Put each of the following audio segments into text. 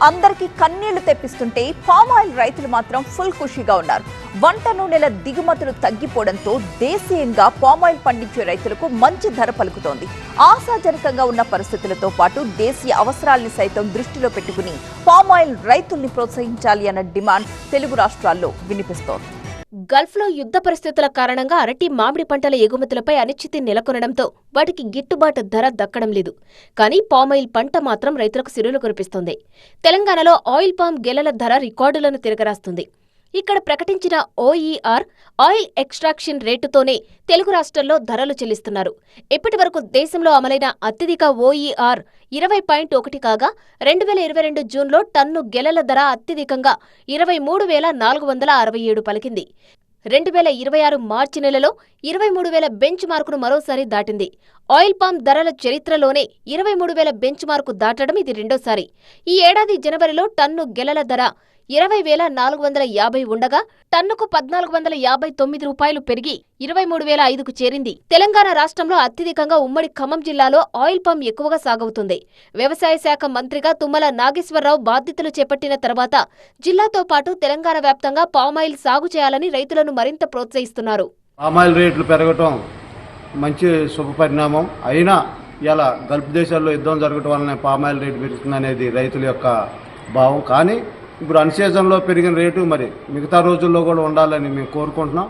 అందరికీ కన్నీళ్లు తెప్పిస్తుంటే పామాయిల్ రైతులు మాత్రం ఫుల్ ఖుషీగా ఉన్నారు. వంట నూనెల దిగుమతులు తగ్గిపోవడంతో దేశీయంగా పామాయిల్ పండించే రైతులకు మంచి ధర పలుకుతోంది. ఆశాజనకంగా ఉన్న పరిస్థితులతో పాటు దేశీయ అవసరాల్ని సైతం దృష్టిలో పెట్టుకుని పామాయిల్ రైతుల్ని ప్రోత్సహించాలి అన్న డిమాండ్ తెలుగు రాష్ట్రాల్లో వినిపిస్తోంది. గల్ఫ్లో యుద్ధ పరిస్థితుల కారణంగా అరటి, మామిడి పంటల ఎగుమతులపై అనిశ్చితి నెలకొనడంతో వాటికి గిట్టుబాటు ధర దక్కడం లేదు. కానీ పామాయిల్ పంట మాత్రం రైతులకు సిరులు కురిపిస్తోంది. తెలంగాణలో ఆయిల్ పామ్ గెలల ధర రికార్డులను తిరగరాస్తుంది. ఇక్కడ ప్రకటించిన ఓఈఆర్ ఆయిల్ ఎక్స్ట్రాక్షన్ రేటుతోనే తెలుగు రాష్ట్రాల్లో ధరలు చెల్లిస్తున్నారు. ఇప్పటి వరకు దేశంలో అమలైన అత్యధిక ఓఈఆర్ 20.1 కాగా 2022 జూన్లో టన్ను గెలల ధర అత్యధికంగా 23,467 పలికింది. 2026 మార్చి నెలలో 23,000 బెంచ్ మార్కును మరోసారి దాటింది. ఆయిల్ పామ్ ధరల చరిత్రలోనే 23,000 బెంచ్ మార్కు దాటడం ఇది రెండోసారి. ఈ ఏడాది జనవరిలో టన్ను గెలల ధర 20,450 ఉండగా టన్నుకు 1,459 రూపాయలు పెరిగి 23,005కు చేరింది. తెలంగాణ రాష్ట్రంలో అత్యధికంగా ఉమ్మడి ఖమ్మం జిల్లాలో ఆయిల్ పామ్ ఎక్కువగా సాగవుతుంది. వ్యవసాయ శాఖ మంత్రిగా తుమ్మల నాగేశ్వరరావు బాధ్యతలు చేపట్టిన తర్వాత జిల్లాతో పాటు తెలంగాణ వ్యాప్తంగా పామాయిల్ సాగు చేయాలని రైతులను మరింత ప్రోత్సహిస్తున్నారు. పామాయిల్ రేట్లు పెరగటం మంచి శుభపరిణామం. అయినా ఇలా గల్ఫ్ దేశాల్లో యుద్ధం జరగటం వల్లనే పామాయిల్ రేటు పెరుగుతుందనేది రైతుల యొక్క భావం. కానీ ఇప్పుడు అన్సీజన్లో పెరిగిన రేటు మరి మిగతా రోజుల్లో కూడా ఉండాలని మేము కోరుకుంటున్నాం.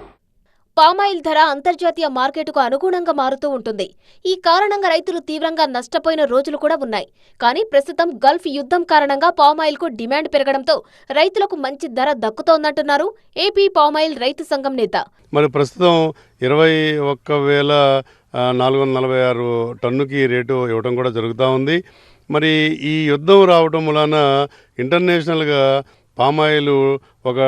పామాయిల్ ధర అంతర్జాతీయ మార్కెట్కు అనుగుణంగా మారుతూ ఉంటుంది. ఈ కారణంగా రైతులు తీవ్రంగా నష్టపోయిన రోజులు కూడా ఉన్నాయి. కానీ ప్రస్తుతం గల్ఫ్ యుద్ధం కారణంగా పామాయిల్కు డిమాండ్ పెరగడంతో రైతులకు మంచి ధర దక్కుతోందంటున్నారు ఏపీ పామాయిల్ రైతు సంఘం నేత. మరి ప్రస్తుతం 21,446 టన్నుకి రేటు ఇవ్వడం కూడా జరుగుతూ ఉంది. మరి ఈ యుద్ధం రావటం వలన ఇంటర్నేషనల్గా పామాయిల్ ఒక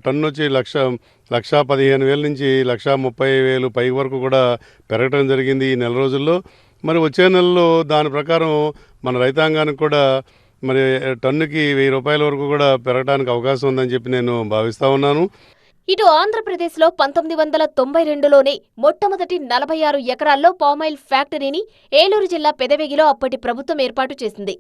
టన్ను వచ్చి 1,15,000 నుంచి 1,30,000 పై వరకు కూడా పెరగటం జరిగింది ఈ నెల రోజుల్లో. మరి వచ్చే నెలలో దాని ప్రకారం మన రైతాంగానికి కూడా మరి టన్నుకి 1,000 రూపాయల వరకు కూడా పెరగడానికి అవకాశం ఉందని చెప్పి నేను భావిస్తూ ఉన్నాను. ఇటు ఆంధ్రప్రదేశ్లో 1992లోనే మొట్టమొదటి 46 ఎకరాల్లో పామాయిల్ ఫ్యాక్టరీని ఏలూరు జిల్లా పెదవేగిలో అప్పటి ప్రభుత్వం ఏర్పాటు చేసింది.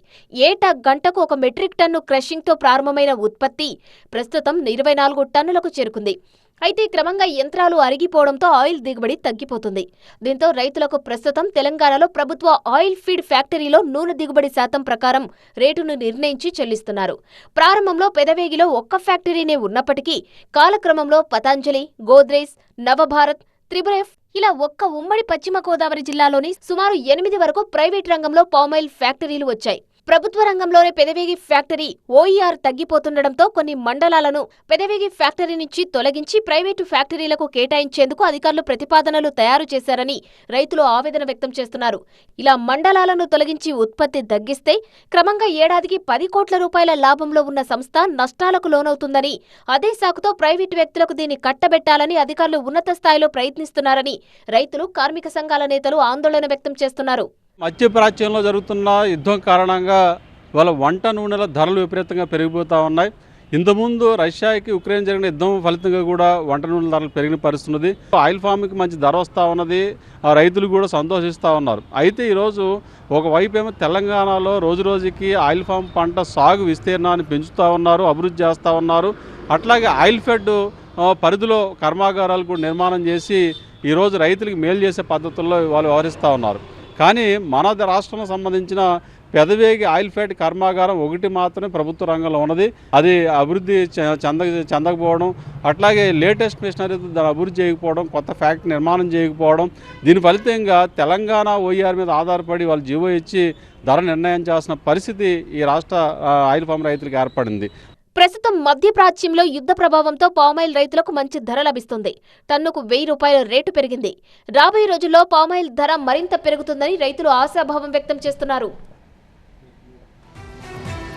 ఏటా గంటకు 1 మెట్రిక్ టన్ను క్రషింగ్తో ప్రారంభమైన ఉత్పత్తి ప్రస్తుతం 24 టన్నులకు చేరుకుంది. అయితే క్రమంగా యంత్రాలు అరిగిపోవడంతో ఆయిల్ దిగుబడి తగ్గిపోతుంది. దీంతో రైతులకు ప్రస్తుతం తెలంగాణలో ప్రభుత్వ ఆయిల్ ఫీడ్ ఫ్యాక్టరీలో నూనె దిగుబడి శాతం ప్రకారం రేటును నిర్ణయించి చెల్లిస్తున్నారు. ప్రారంభంలో పెదవేగిలో ఒక్క ఫ్యాక్టరీనే ఉన్నప్పటికీ కాలక్రమంలో పతాంజలి, గోద్రేజ్, నవభారత్, త్రిబురెఫ్ ఇలా ఒక్క ఉమ్మడి పశ్చిమ గోదావరి జిల్లాలోని సుమారు 8 వరకు ప్రైవేట్ రంగంలో పామాయిల్ ఫ్యాక్టరీలు వచ్చాయి. ప్రభుత్వ రంగంలోనే పెదవేగి ఫ్యాక్టరీ ఓఈఆర్ తగ్గిపోతుండటంతో కొన్ని మండలాలను పెదవేగి ఫ్యాక్టరీ నుంచి తొలగించి ప్రైవేటు ఫ్యాక్టరీలకు కేటాయించేందుకు అధికారులు ప్రతిపాదనలు తయారు చేశారని రైతులు ఆవేదన వ్యక్తం చేస్తున్నారు. ఇలా మండలాలను తొలగించి ఉత్పత్తి తగ్గిస్తే క్రమంగా ఏడాదికి 10 కోట్ల రూపాయల లాభంలో ఉన్న సంస్థ నష్టాలకు లోనవుతుందని, అదే సాకుతో ప్రైవేటు వ్యక్తులకు దీన్ని కట్టబెట్టాలని అధికారులు ఉన్నత స్థాయిలో ప్రయత్నిస్తున్నారని రైతులు, కార్మిక సంఘాల నేతలు ఆందోళన వ్యక్తం చేస్తున్నారు. మధ్యప్రాచ్యంలో జరుగుతున్న యుద్ధం కారణంగా వాళ్ళ వంట నూనెల ధరలు విపరీతంగా పెరిగిపోతూ ఉన్నాయి. ఇంతకుముందు రష్యాకి ఉక్రెయిన్ జరిగిన యుద్ధం ఫలితంగా కూడా వంట నూనెల ధరలు పెరిగిన పరిస్థితున్నది. ఆయిల్ ఫామ్కి మంచి ధర వస్తూ ఉన్నది, రైతులు కూడా సంతోషిస్తూ ఉన్నారు. అయితే ఈరోజు ఒకవైపు ఏమో తెలంగాణలో రోజురోజుకి ఆయిల్ ఫామ్ పంట సాగు విస్తీర్ణాన్ని పెంచుతూ ఉన్నారు, అభివృద్ధి చేస్తూ ఉన్నారు. అట్లాగే ఆయిల్ ఫెడ్ పరిధిలో కర్మాగారాలు కూడా నిర్మాణం చేసి ఈరోజు రైతులకు మేలు చేసే పద్ధతుల్లో వాళ్ళు వ్యవహరిస్తూ ఉన్నారు. కానీ మన రాష్ట్రానికి సంబంధించిన పెదవేగి ఆయిల్ ఫెడ్ కర్మాగారం ఒకటి మాత్రమే ప్రభుత్వ రంగంలో ఉన్నది. అది అభివృద్ధి చెందకపోవడం, అట్లాగే లేటెస్ట్ మిషనరీతో దాన్ని అభివృద్ధి చేయకపోవడం, కొత్త ఫ్యాక్టరీ నిర్మాణం చేయకపోవడం, దీని ఫలితంగా తెలంగాణ ఓఈఆర్ మీద ఆధారపడి వాళ్ళు జీవో ఇచ్చి ధర నిర్ణయం చేసిన పరిస్థితి ఈ రాష్ట్ర ఆయిల్ ఫామ్ రైతులకు ఏర్పడింది. ప్రస్తుతం మధ్యప్రాచ్యంలో యుద్ధ ప్రభావంతో పామాయిల్ రైతులకు మంచి ధర లభిస్తుంది. టన్నుకు 1,000 రూపాయల రేటు పెరిగింది. రాబోయే రోజుల్లో పామాయిల్ ధర మరింత పెరుగుతుందని రైతులు ఆశాభావం వ్యక్తం చేస్తున్నారు.